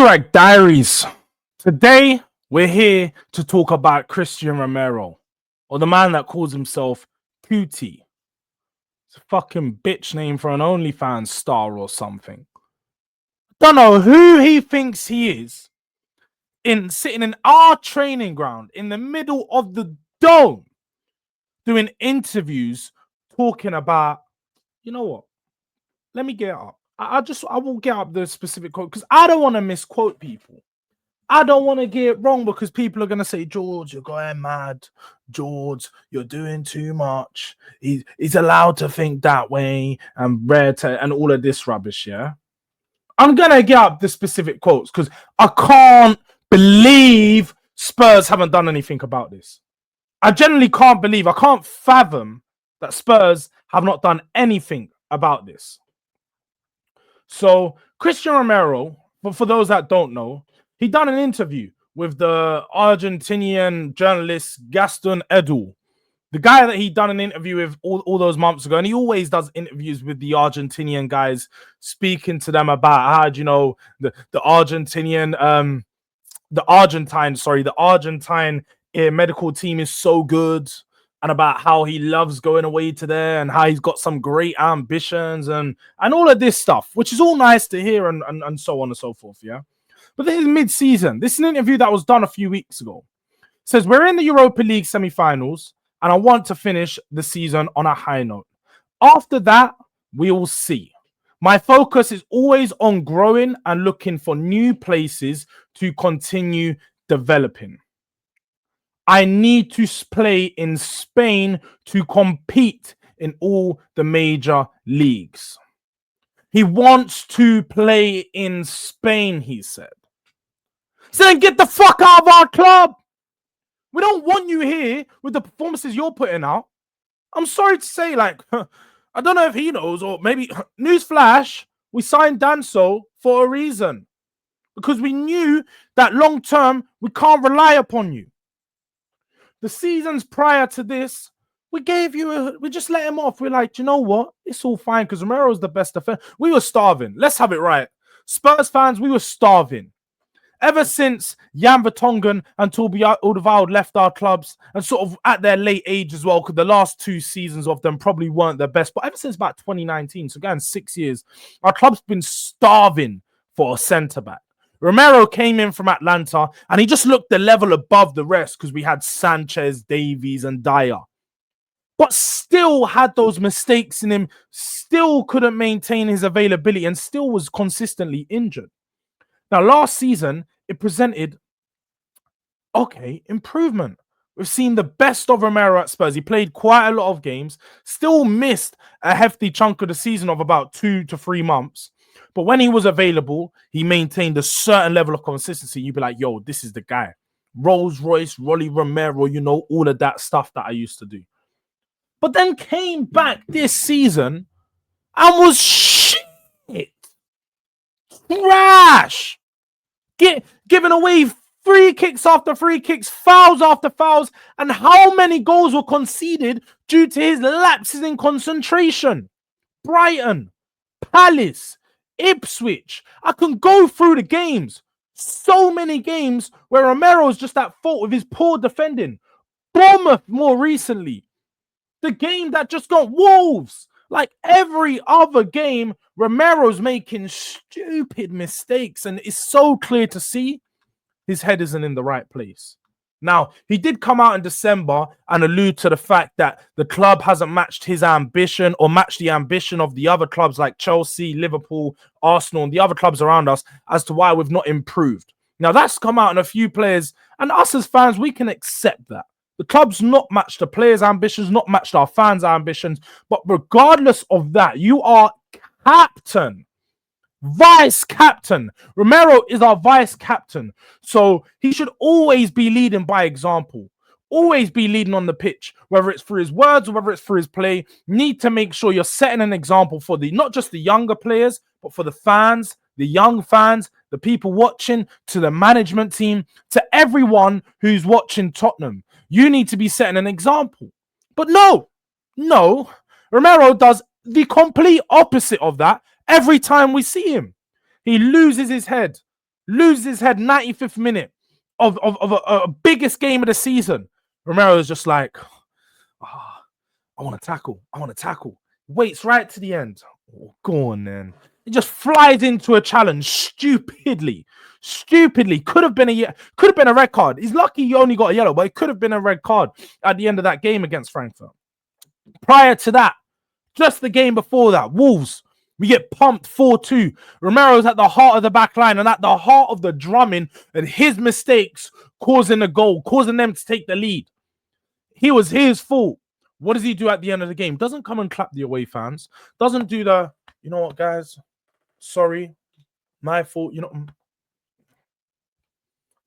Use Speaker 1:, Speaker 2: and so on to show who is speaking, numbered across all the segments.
Speaker 1: Durag Diaries. Today, we're here to talk about Christian Romero, or the man that calls himself QT. It's a fucking bitch name for an OnlyFans star or something. Don't know who he thinks he is sitting in our training ground in the middle of the dome doing interviews talking about, you know what? Let me get it up. I will get up the specific quote because I don't want to misquote people. I don't want to get it wrong because people are going to say, Jords, you're going mad. Jords, you're doing too much. He's allowed to think that way and and all of this rubbish, yeah? I'm going to get up the specific quotes because I can't believe Spurs haven't done anything about this. I generally can't fathom that Spurs have not done anything about this. So, Christian Romero, but for those that don't know, he done an interview with the Argentinian journalist Gaston Edu, the guy that he done an interview with all those months ago. And he always does interviews with the Argentinian guys, speaking to them about how, you know, the Argentine medical team is so good, and about how he loves going away to there and how he's got some great ambitions and all of this stuff, which is all nice to hear and so on and so forth, yeah? But this is mid-season. This is an interview that was done a few weeks ago. It says, we're in the Europa League semi-finals, and I want to finish the season on a high note. After that, we will see. My focus is always on growing and looking for new places to continue developing. I need to play in Spain to compete in all the major leagues. He wants to play in Spain, he said. So then get the fuck out of our club. We don't want you here with the performances you're putting out. I'm sorry to say, like, I don't know if he knows, or maybe, newsflash, we signed Danso for a reason. Because we knew that long term, we can't rely upon you. The seasons prior to this, we just let him off. We're like, you know what? It's all fine because Romero's the best defender. We were starving. Let's have it right. Spurs fans, we were starving. Ever since Jan Vertonghen and Toby Alderweireld left our clubs, and sort of at their late age as well, because the last 2 seasons of them probably weren't their best, but ever since about 2019, so again, 6 years, our club's been starving for a centre-back. Romero came in from Atlanta, and he just looked the level above the rest because we had Sanchez, Davies, and Dyer. But still had those mistakes in him, still couldn't maintain his availability, and still was consistently injured. Now, last season, it presented, improvement. We've seen the best of Romero at Spurs. He played quite a lot of games, still missed a hefty chunk of the season of about 2 to 3 months. But when he was available, he maintained a certain level of consistency. You'd be like, yo, this is the guy. Rolls Royce, Rolly Romero, you know, all of that stuff that I used to do. But then came back this season and was shit. Trash. Giving away free kicks after free kicks, fouls after fouls, and how many goals were conceded due to his lapses in concentration? Brighton, Palace, Ipswich. I can go through the games. So many games where Romero's just at fault with his poor defending. Bournemouth more recently. The game that just got Wolves. Like every other game, Romero's making stupid mistakes, and it's so clear to see his head isn't in the right place. Now, he did come out in December and allude to the fact that the club hasn't matched his ambition or matched the ambition of the other clubs like Chelsea, Liverpool, Arsenal, and the other clubs around us as to why we've not improved. Now, that's come out in a few players, and us as fans, we can accept that. The club's not matched the players' ambitions, not matched our fans' ambitions. But regardless of that, you are captain, vice captain. Romero is our vice captain. So he should always be leading by example. Always be leading on the pitch, whether it's through his words or whether it's through his play. Need to make sure you're setting an example for not just the younger players, but for the fans, the young fans, the people watching, to the management team, to everyone who's watching Tottenham. You need to be setting an example. But no, Romero does the complete opposite of that every time we see him. He loses his head. loses his head 95th minute of a biggest game of the season. Romero is just like, oh, I want to tackle. I want to tackle. Waits right to the end. Oh, go on then. He just flies into a challenge stupidly. Could have been a red card. He's lucky he only got a yellow, but it could have been a red card at the end of that game against Frankfurt. Prior to that, just the game before that, Wolves, we get pumped 4-2. Romero's at the heart of the back line and at the heart of the drumming, and his mistakes causing the goal, causing them to take the lead. He was his fault. What does he do at the end of the game? Doesn't come and clap the away fans. Doesn't do the, you know what, guys? Sorry, my fault. You know,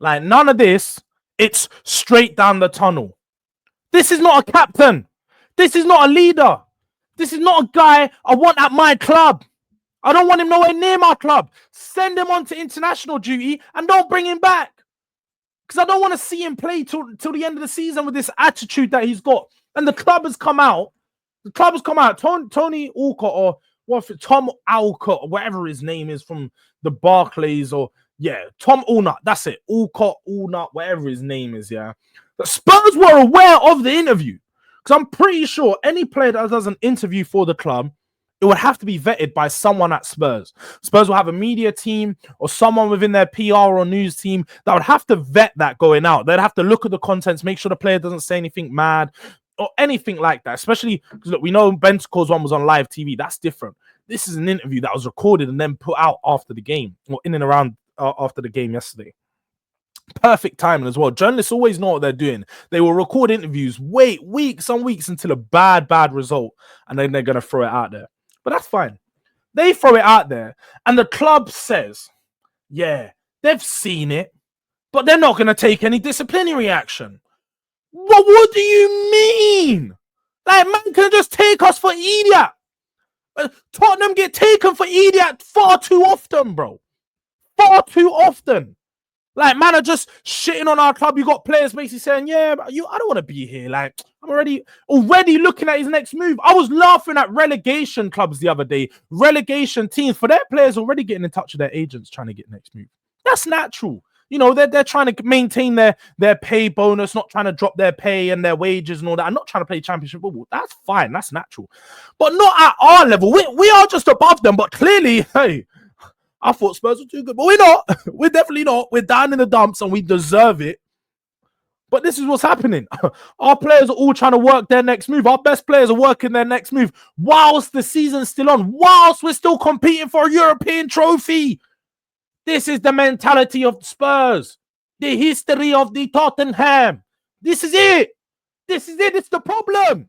Speaker 1: like none of this. It's straight down the tunnel. This is not a captain. This is not a leader. This is not a guy I want at my club. I don't want him nowhere near my club. Send him on to international duty and don't bring him back. Because I don't want to see him play till the end of the season with this attitude that he's got. And the club has come out. Tony Alcott, or what? Tom Alcott, or whatever his name is, from the Barclays, or Tom Allnut. That's it. Alcott, Allnut, whatever his name is. Yeah, the Spurs were aware of the interview, because I'm pretty sure any player that does an interview for the club, it would have to be vetted by someone at Spurs. Spurs will have a media team or someone within their PR or news team that would have to vet that going out. They'd have to look at the contents, make sure the player doesn't say anything mad or anything like that. Especially because, look, we know Bentancur's one was on live TV. That's different. This is an interview that was recorded and then put out after the game, or in and around after the game yesterday. Perfect timing as well. Journalists always know what they're doing. They will record interviews, wait weeks and weeks until a bad result, and then they're going to throw it out there. But that's fine. They throw it out there, and the club says, yeah, they've seen it, but they're not going to take any disciplinary action. Well, what do you mean? Like, man can just take us for idiot. Tottenham get taken for idiot far too often, bro. Far too often. Like, man are just shitting on our club. You got players basically saying, yeah, I don't want to be here. Like, I'm already looking at his next move. I was laughing at relegation clubs the other day. Relegation teams, for their players already getting in touch with their agents trying to get next move. That's natural. You know, they're trying to maintain their pay bonus, not trying to drop their pay and their wages and all that. I'm not trying to play championship football. That's fine. That's natural. But not at our level. We are just above them. But clearly, hey, I thought Spurs were too good, but we're not. We're definitely not. We're down in the dumps and we deserve it. But this is what's happening. Our players are all trying to work their next move. Our best players are working their next move whilst the season's still on, whilst we're still competing for a European trophy. This is the mentality of Spurs, the history of the Tottenham. This is it. This is it. It's the problem.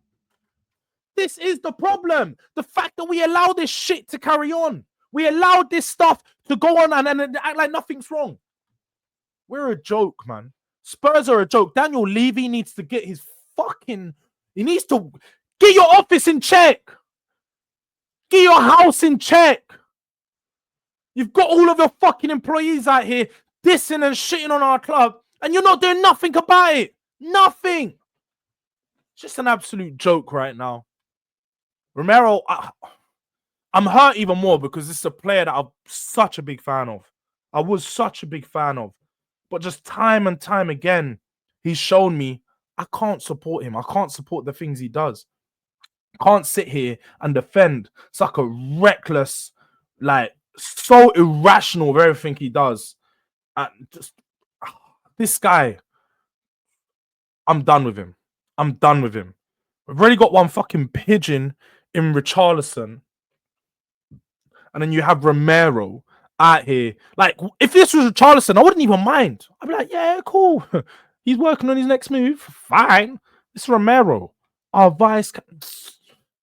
Speaker 1: This is the problem. The fact that we allow this shit to carry on. We allowed this stuff to go on and act like nothing's wrong. We're a joke, man. Spurs are a joke. Daniel Levy needs to get his fucking... He needs to get your office in check. Get your house in check. You've got all of your fucking employees out here dissing and shitting on our club, and you're not doing nothing about it. Nothing. It's just an absolute joke right now. Romero... I'm hurt even more because this is a player that I'm such a big fan of. I was such a big fan of. But just time and time again, he's shown me I can't support him. I can't support the things he does. I can't sit here and defend such a reckless, like, so irrational of everything he does. And just, this guy, I'm done with him. I'm done with him. We've already got one fucking pigeon in Richarlison. And then you have Romero out here. Like, if this was Richarlison, I wouldn't even mind. I'd be like, yeah, cool. He's working on his next move. Fine. It's Romero. Our vice...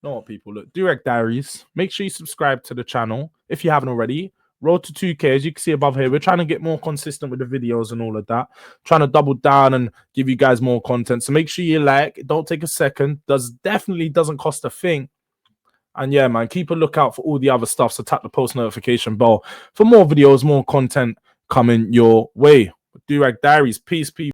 Speaker 1: You know what, people? Look, Durag Diaries. Make sure you subscribe to the channel if you haven't already. Road to 2K, as you can see above here. We're trying to get more consistent with the videos and all of that. Trying to double down and give you guys more content. So make sure you like. It don't take a second. Definitely doesn't cost a thing. And yeah, man, keep a lookout for all the other stuff. So tap the post notification bell for more videos, more content coming your way. Durag Diaries. Peace, peace.